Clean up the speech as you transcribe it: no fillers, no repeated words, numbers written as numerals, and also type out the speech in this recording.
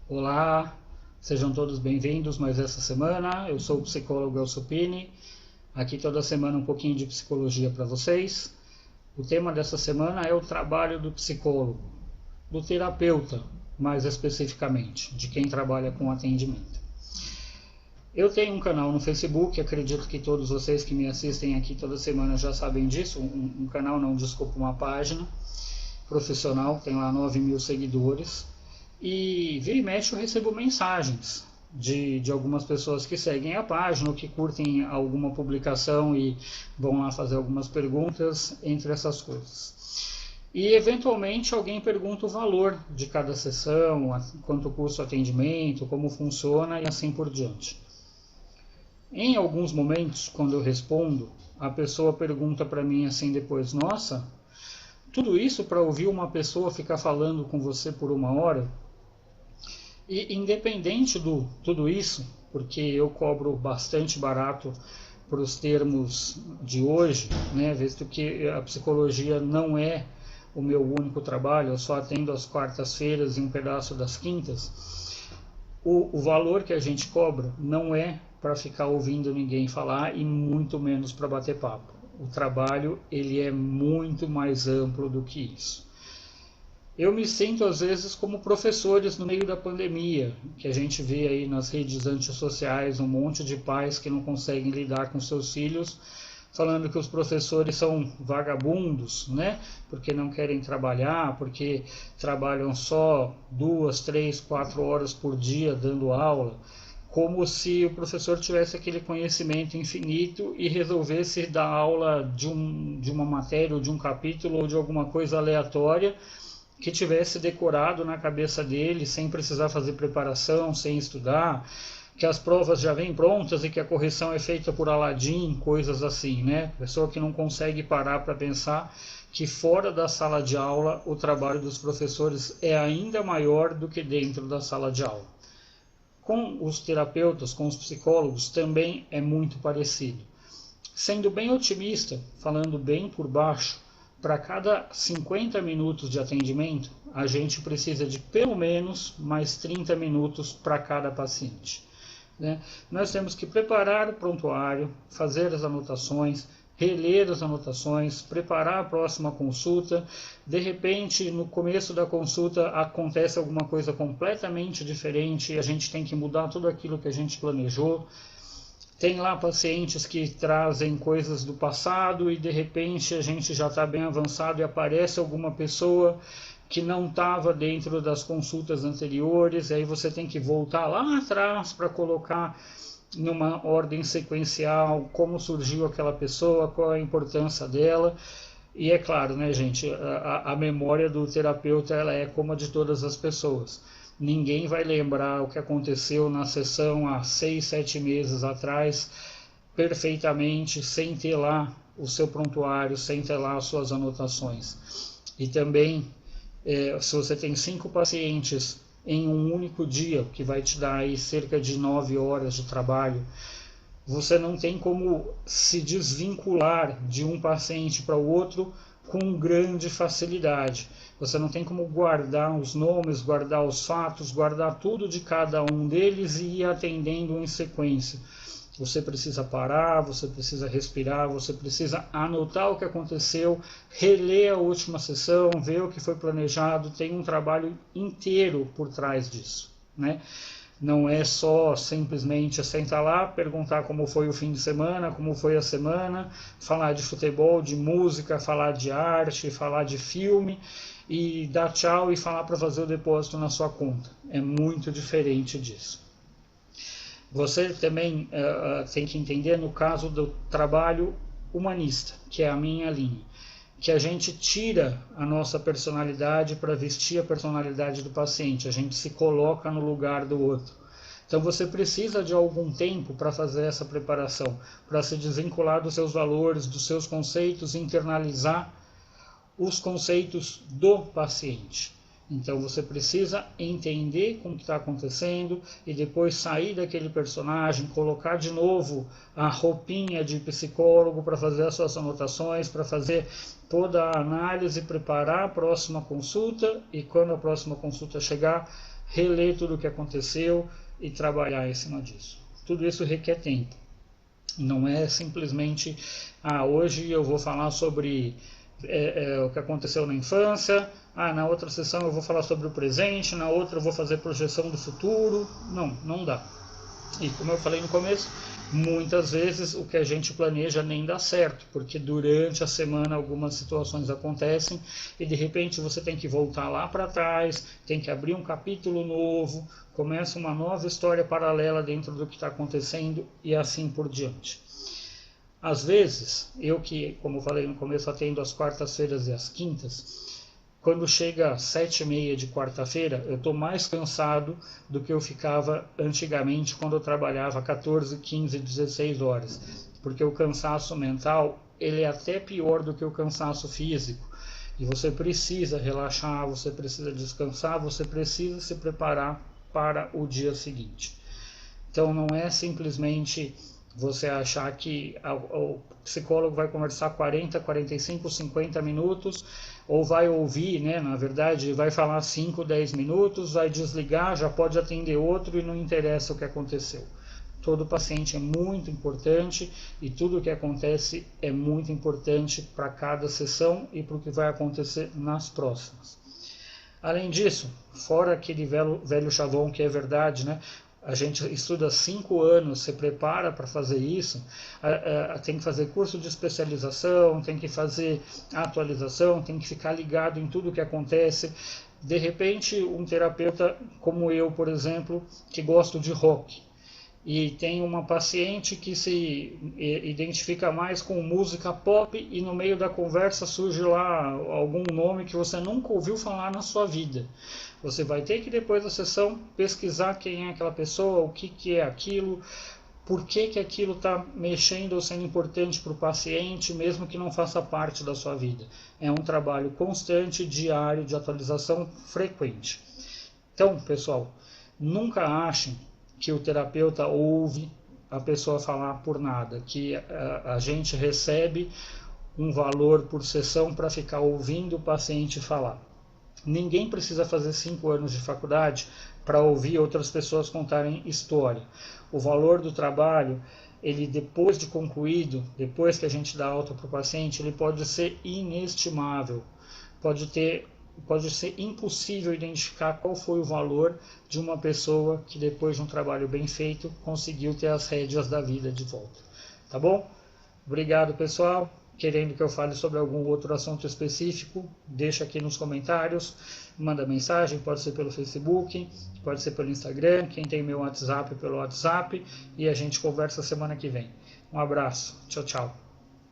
Olá, sejam todos bem-vindos mais essa semana. Eu sou o psicólogo Elcio Pini. Aqui toda semana um pouquinho de psicologia para vocês. O tema dessa semana é o trabalho do psicólogo, do terapeuta, mais especificamente, de quem trabalha com atendimento. Eu tenho um canal no Facebook, acredito que todos vocês que me assistem aqui toda semana já sabem disso. Um canal, não, desculpa, uma página profissional, tem lá 9.000 seguidores. E vira e mexe eu recebo mensagens de algumas pessoas que seguem a página ou que curtem alguma publicação e vão lá fazer algumas perguntas, entre essas coisas. E eventualmente alguém pergunta o valor de cada sessão, quanto custa o atendimento, como funciona e assim por diante. Em alguns momentos, quando eu respondo, a pessoa pergunta para mim assim depois: nossa, tudo isso para ouvir uma pessoa ficar falando com você por 1 hora? E independente do tudo isso, porque eu cobro bastante barato para os termos de hoje, né, visto que a psicologia não é o meu único trabalho, eu só atendo às quartas-feiras e um pedaço das quintas. O valor que a gente cobra não é para ficar ouvindo ninguém falar e muito menos para bater papo. O trabalho ele é muito mais amplo do que isso. Eu me sinto às vezes como professores no meio da pandemia, que a gente vê aí nas redes antissociais um monte de pais que não conseguem lidar com seus filhos, falando que os professores são vagabundos, né? Porque não querem trabalhar, porque trabalham só 2, 3, 4 horas por dia dando aula, como se o professor tivesse aquele conhecimento infinito e resolvesse dar aula de uma matéria ou de um capítulo ou de alguma coisa aleatória que tivesse decorado na cabeça dele, sem precisar fazer preparação, sem estudar, que as provas já vêm prontas e que a correção é feita por Aladim, coisas assim, né? Pessoa que não consegue parar para pensar que fora da sala de aula o trabalho dos professores é ainda maior do que dentro da sala de aula. Com os terapeutas, com os psicólogos, também é muito parecido. Sendo bem otimista, falando bem por baixo, para cada 50 minutos de atendimento, a gente precisa de pelo menos mais 30 minutos para cada paciente. Né? Nós temos que preparar o prontuário, fazer as anotações, reler as anotações, preparar a próxima consulta. De repente, no começo da consulta, acontece alguma coisa completamente diferente e a gente tem que mudar tudo aquilo que a gente planejou. Tem lá pacientes que trazem coisas do passado e de repente a gente já está bem avançado e aparece alguma pessoa que não estava dentro das consultas anteriores, e aí você tem que voltar lá atrás para colocar numa ordem sequencial como surgiu aquela pessoa, qual a importância dela. E é claro, né, gente, a memória do terapeuta ela é como a de todas as pessoas. Ninguém vai lembrar o que aconteceu na sessão há 6, 7 meses atrás perfeitamente, sem ter lá o seu prontuário, sem ter lá as suas anotações. E também, se você tem 5 pacientes em um único dia, que vai te dar aí cerca de 9 horas de trabalho, você não tem como se desvincular de um paciente para o outro com grande facilidade. Você não tem como guardar os nomes, guardar os fatos, guardar tudo de cada um deles e ir atendendo em sequência. Você precisa parar, você precisa respirar, você precisa anotar o que aconteceu, reler a última sessão, ver o que foi planejado. Tem um trabalho inteiro por trás disso, né? Não é só simplesmente sentar lá, perguntar como foi o fim de semana, como foi a semana, falar de futebol, de música, falar de arte, falar de filme e dar tchau e falar para fazer o depósito na sua conta. É muito diferente disso. Você também tem que entender no caso do trabalho humanista, que é a minha linha, que a gente tira a nossa personalidade para vestir a personalidade do paciente, a gente se coloca no lugar do outro. Então você precisa de algum tempo para fazer essa preparação, para se desvincular dos seus valores, dos seus conceitos, internalizar os conceitos do paciente. Então você precisa entender como está acontecendo e depois sair daquele personagem, colocar de novo a roupinha de psicólogo para fazer as suas anotações, para fazer toda a análise, preparar a próxima consulta e quando a próxima consulta chegar, reler tudo o que aconteceu e trabalhar em cima disso. Tudo isso requer tempo. Não é simplesmente, hoje eu vou falar sobre o que aconteceu na infância, na outra sessão eu vou falar sobre o presente, na outra eu vou fazer projeção do futuro. Não dá. E como eu falei no começo, muitas vezes o que a gente planeja nem dá certo, porque durante a semana algumas situações acontecem e de repente você tem que voltar lá para trás, tem que abrir um capítulo novo, começa uma nova história paralela dentro do que está acontecendo e assim por diante. Às vezes, eu que, como eu falei no começo, atendo às quartas-feiras e às quintas, quando chega às 7h30 de quarta-feira, eu estou mais cansado do que eu ficava antigamente quando eu trabalhava 14, 15, 16 horas. Porque o cansaço mental, ele é até pior do que o cansaço físico. E você precisa relaxar, você precisa descansar, você precisa se preparar para o dia seguinte. Então não é simplesmente você achar que o psicólogo vai conversar 40, 45, 50 minutos, ou vai ouvir, né, na verdade, vai falar 5, 10 minutos, vai desligar, já pode atender outro e não interessa o que aconteceu. Todo paciente é muito importante e tudo o que acontece é muito importante para cada sessão e para o que vai acontecer nas próximas. Além disso, fora aquele velho chavão que é verdade, né? A gente estuda 5 anos, se prepara para fazer isso, tem que fazer curso de especialização, tem que fazer atualização, tem que ficar ligado em tudo que acontece. De repente, um terapeuta como eu, por exemplo, que gosto de rock, e tem uma paciente que se identifica mais com música pop e no meio da conversa surge lá algum nome que você nunca ouviu falar na sua vida. Você vai ter que, depois da sessão, pesquisar quem é aquela pessoa, o que é aquilo, por que aquilo está mexendo ou sendo importante para o paciente, mesmo que não faça parte da sua vida. É um trabalho constante, diário, de atualização frequente. Então, pessoal, nunca achem que o terapeuta ouve a pessoa falar por nada, que a gente recebe um valor por sessão para ficar ouvindo o paciente falar. Ninguém precisa fazer 5 anos de faculdade para ouvir outras pessoas contarem história. O valor do trabalho, ele depois de concluído, depois que a gente dá alta para o paciente, ele pode ser inestimável. Pode ser impossível identificar qual foi o valor de uma pessoa que depois de um trabalho bem feito conseguiu ter as rédeas da vida de volta. Tá bom? Obrigado, pessoal. Querendo que eu fale sobre algum outro assunto específico, deixa aqui nos comentários, manda mensagem, pode ser pelo Facebook, pode ser pelo Instagram, quem tem meu WhatsApp pelo WhatsApp, e a gente conversa semana que vem. Um abraço, tchau, tchau.